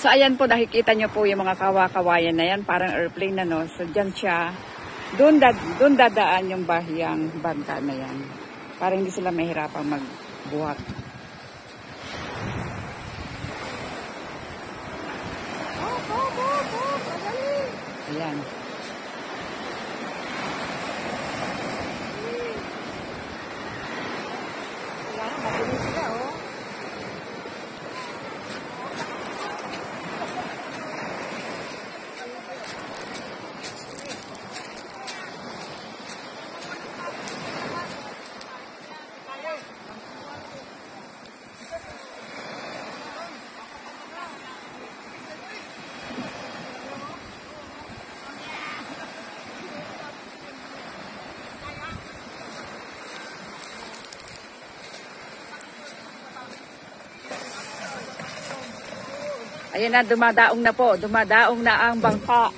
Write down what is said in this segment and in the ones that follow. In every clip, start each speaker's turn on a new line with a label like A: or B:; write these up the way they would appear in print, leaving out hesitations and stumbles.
A: So ayan po, nakikita nyo po yung mga kawa-kawayan na yan, parang airplane na no. So dyan siya, doon dadaan yung bahiyang bangka na yan. Para hindi sila mahirapang magbuhat. Ayan. Mabilis sila, oh. Ayan na, dumadaong na po. Dumadaong na ang bangka.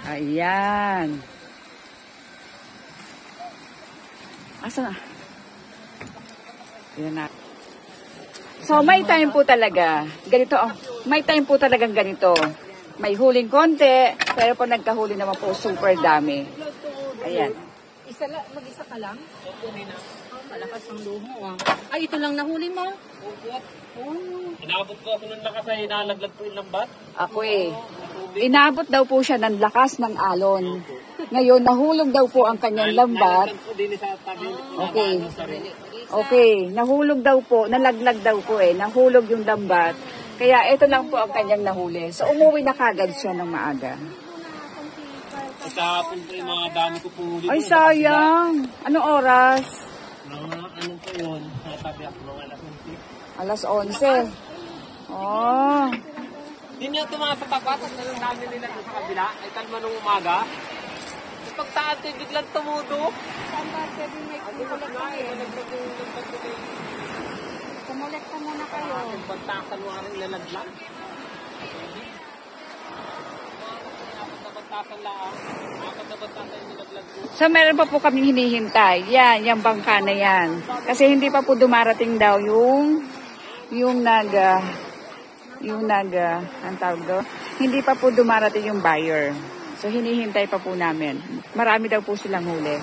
A: Ayan. Asa na? Ayan na. So, may time po talaga. Ganito, oh. May time po talagang ganito. May huling konti, pero po nagkahuli naman po super dami. Ayan.
B: Mag-isa ka lang? Malakas ang luho. Ay, ito lang nahuli mo?
C: Inabot ko ako ng lakas ay nalaglag po yung lambat.
A: Ako eh. Inabot daw po siya ng lakas ng alon. Ngayon, nahulog daw po ang kanyang lambat. Okay. Okay. Nahulog daw po, nalaglag daw po eh. Nahulog yung lambat. Kaya ito lang po ang kanyang nahuli. So, umuwi na kagad siya ng maaga.
C: Kahapon po yung mga dami ko po huli.
A: Ay, sayang. Anong oras?
C: Ano po yun? Natabi ako mga alas 11.
A: Alas 11. Oh.
C: Hindi niya tumasapapatak na lang dami nila sa kabila. Ay kalma nung umaga. Pagtaan ito, biglang tumudo.
B: Saan ba pwede may kumulek kayo? Kumulek ka muna kayo.
C: Bantakan mo ang ilalaglag.
A: So, meron pa po kaming hinihintay. Yan, yung bangka na yan. Kasi hindi pa po dumarating daw ang tawag doon? Hindi pa po dumarating yung buyer. So, hinihintay pa po namin. Marami daw po silang huli.